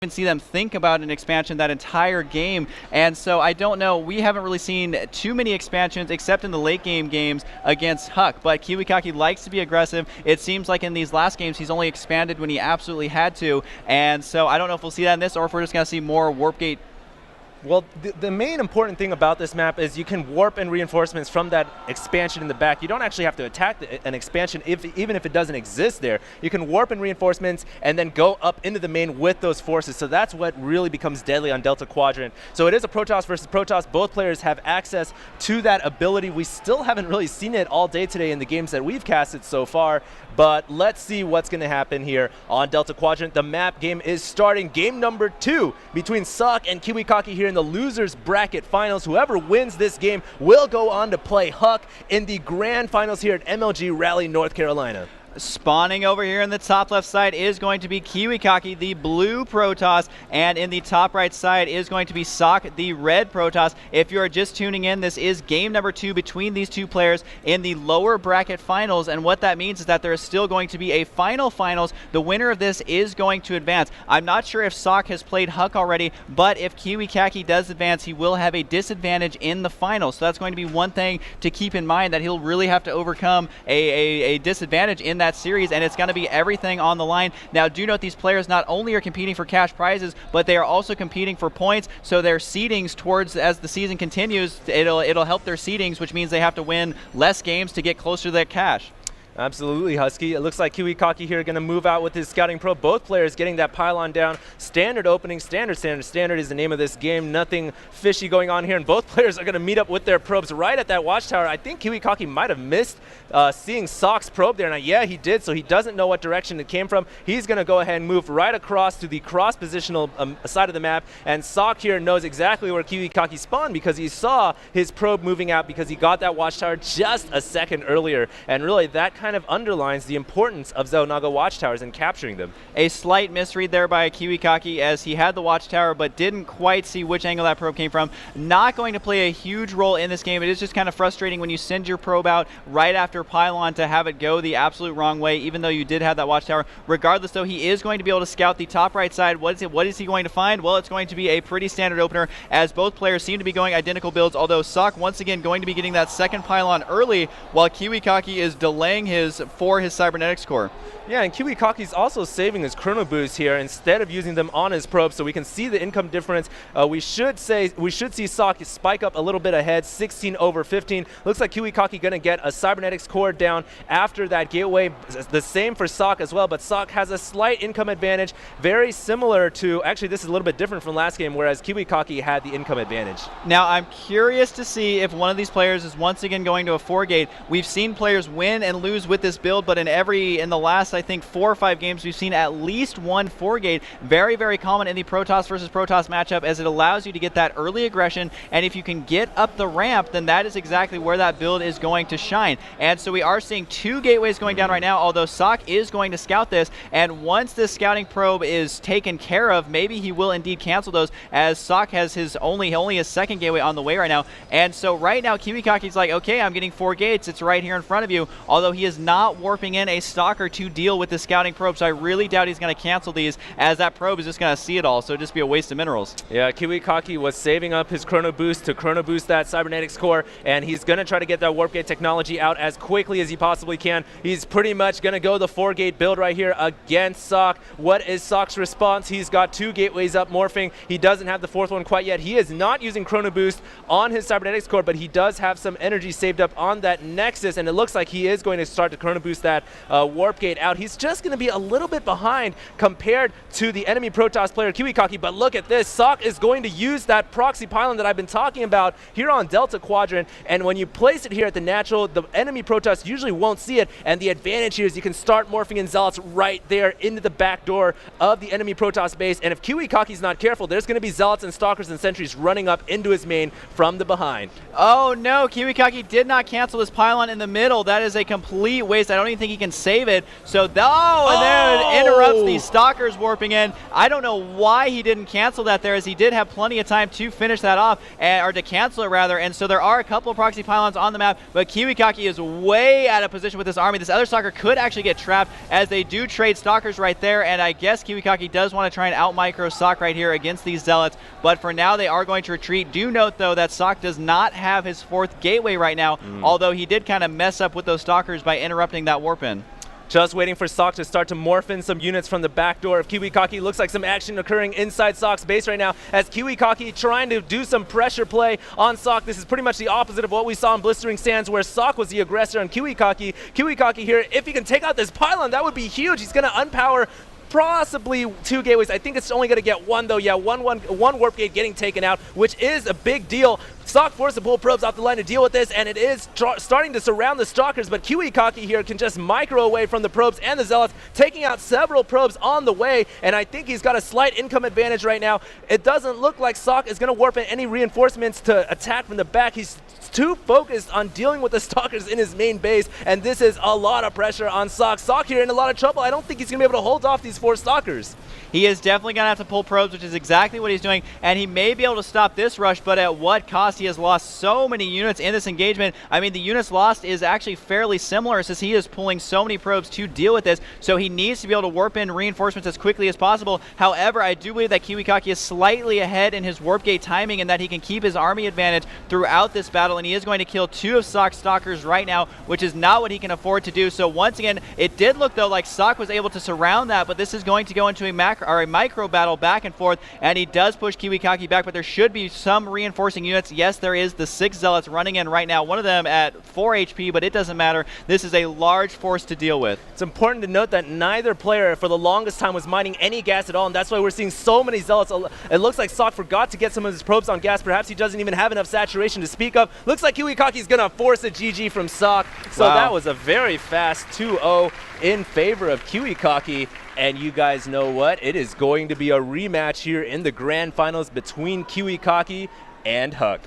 even see them think about an expansion that entire game. And so I don't know, we haven't really seen too many expansions except in the late game games against Huck, but Kiwikaka likes to be aggressive. It seems like in these last games he's only expanded when he absolutely had to, and so I don't know if we'll see that in this or if we're just going to see more Warp Gate. Well, the main important thing about this map is you can warp in reinforcements from that expansion in the back. You don't actually have to attack an expansion even if it doesn't exist there. You can warp in reinforcements and then go up into the main with those forces. So that's what really becomes deadly on Delta Quadrant. So it is a Protoss versus Protoss. Both players have access to that ability. We still haven't really seen it all day today in the games that we've casted so far. But let's see what's going to happen here on Delta Quadrant. The map game is starting. Game number 2 between Socke and Kiwikaka here in the losers bracket finals. Whoever wins this game will go on to play Huck in the grand finals here at MLG Raleigh, North Carolina. Spawning over here in the top left side is going to be Kiwikaka, the blue Protoss, and in the top right side is going to be Socke, the red Protoss. If you are just tuning in, this is game number 2 between these two players in the lower bracket finals, and what that means is that there is still going to be a finals. The winner of this is going to advance. I'm not sure if Socke has played Huck already, but if Kiwikaka does advance, he will have a disadvantage in the finals. So that's going to be one thing to keep in mind, that he'll really have to overcome a disadvantage in that series, and it's going to be everything on the line. Now, do note these players not only are competing for cash prizes, but they are also competing for points, so their seedings towards, as the season continues, it'll help their seedings, which means they have to win less games to get closer to that cash. Absolutely, Husky. It looks like Kiwikaka here going to move out with his scouting probe. Both players getting that pylon down. Standard opening, standard is the name of this game. Nothing fishy going on here, and both players are going to meet up with their probes right at that watchtower. I think Kiwikaka might have missed seeing Socke's probe there. Now, yeah, he did, so he doesn't know what direction it came from. He's going to go ahead and move right across to the cross-positional side of the map, and Socke here knows exactly where Kiwikaka spawned because he saw his probe moving out because he got that watchtower just a second earlier, and really that kind of underlines the importance of Xel'Naga watchtowers and capturing them. A slight misread there by Kiwikaka as he had the watchtower but didn't quite see which angle that probe came from. Not going to play a huge role in this game. It is just kind of frustrating when you send your probe out right after pylon to have it go the absolute wrong way, even though you did have that watchtower. Regardless, though, he is going to be able to scout the top right side. What is he going to find? Well, it's going to be a pretty standard opener as both players seem to be going identical builds, although Socke once again going to be getting that second pylon early while Kiwikaka is delaying for his cybernetics core. Yeah, and Kiwikaka's also saving his chrono boost here instead of using them on his probe, so we can see the income difference. We should see Socke spike up a little bit ahead, 16 over 15. Looks like Kiwikaka going to get a cybernetics core down after that gateway. The same for Socke as well, but Socke has a slight income advantage, very similar to, actually this is a little bit different from last game, whereas Kiwikaka had the income advantage. Now, I'm curious to see if one of these players is once again going to a 4-gate. We've seen players win and lose with this build, but in the last, I think, 4 or 5 games, we've seen at least one 4-gate. Very, very common in the Protoss versus Protoss matchup, as it allows you to get that early aggression, and if you can get up the ramp, then that is exactly where that build is going to shine. And so we are seeing 2 gateways going down right now, although Socke is going to scout this, and once this scouting probe is taken care of, maybe he will indeed cancel those, as Socke has his only his second gateway on the way right now. And so right now, Kiwikaka's like, okay, I'm getting 4 gates, it's right here in front of you, although he is not warping in a stalker to deal with the scouting probe, so I really doubt he's going to cancel these, as that probe is just going to see it all, so it'd just be a waste of minerals. Yeah, Kiwikaka was saving up his chrono boost to chrono boost that cybernetics core, and he's going to try to get that warp gate technology out as quickly as he possibly can. He's pretty much going to go the 4-gate build right here against Socke. What is Socke's response? He's got 2 gateways up morphing. He doesn't have the 4th one quite yet. He is not using chrono boost on his cybernetics core, but he does have some energy saved up on that nexus, and it looks like he is going to start to chrono boost that warp gate out. He's just going to be a little bit behind compared to the enemy Protoss player Kiwikaka, but look at this. Socke is going to use that proxy pylon that I've been talking about here on Delta Quadrant, and when you place it here at the natural, the enemy Protoss usually won't see it, and the advantage here is you can start morphing in Zealots right there into the back door of the enemy Protoss base, and if Kiwikaki's not careful, there's going to be Zealots and Stalkers and Sentries running up into his main from the behind. Oh no, Kiwikaka did not cancel this pylon in the middle. That is a complete complete waste. I don't even think he can save it. So, and then it interrupts the Stalkers warping in. I don't know why he didn't cancel that there, as he did have plenty of time to finish that off, or to cancel it rather. And so there are a couple of proxy pylons on the map, but Kiwikaka is way out of position with this army. This other Stalker could actually get trapped, as they do trade Stalkers right there. And I guess Kiwikaka does want to try and out-micro Socke right here against these Zealots. But for now, they are going to retreat. Do note, though, that Socke does not have his 4th gateway right now, although he did kind of mess up with those Stalkers by interrupting that warp in. Just waiting for Socke to start to morph in some units from the back door of Kiwikaka. Looks like some action occurring inside Socke's base right now, as Kiwikaka trying to do some pressure play on Socke. This is pretty much the opposite of what we saw in Blistering Sands, where Socke was the aggressor on Kiwikaka. Kiwikaka here, if he can take out this pylon, that would be huge. He's going to unpower possibly 2 gateways. I think it's only going to get 1, though. Yeah, one warp gate getting taken out, which is a big deal. Socke forced to pull probes off the line to deal with this, and it is starting to surround the Stalkers, but Kiwikaka here can just micro away from the probes and the Zealots, taking out several probes on the way, and I think he's got a slight income advantage right now. It doesn't look like Socke is going to warp in any reinforcements to attack from the back. He's too focused on dealing with the Stalkers in his main base, and this is a lot of pressure on Socke. Socke here in a lot of trouble. I don't think he's going to be able to hold off these 4 Stalkers. He is definitely going to have to pull probes, which is exactly what he's doing, and he may be able to stop this rush, but at what cost? He has lost so many units in this engagement. I mean, the units lost is actually fairly similar, since he is pulling so many probes to deal with this, so he needs to be able to warp in reinforcements as quickly as possible. However, I do believe that Kiwikaka is slightly ahead in his warp gate timing, and that he can keep his army advantage throughout this battle, and he is going to kill 2 of Socke's Stalkers right now, which is not what he can afford to do. So once again, it did look, though, like Socke was able to surround that, but this is going to go into a micro battle back and forth, and he does push Kiwikaka back, but there should be some reinforcing units. Yes, there is the 6 Zealots running in right now, one of them at 4 HP, but it doesn't matter. This is a large force to deal with. It's important to note that neither player for the longest time was mining any gas at all, and that's why we're seeing so many Zealots. It looks like Socke forgot to get some of his probes on gas. Perhaps he doesn't even have enough saturation to speak of. Looks like Kiwikaka is going to force a GG from Socke. So that was a very fast 2-0 in favor of Kiwikaka. And you guys know what? It is going to be a rematch here in the grand finals between Kiwikaka and Huck.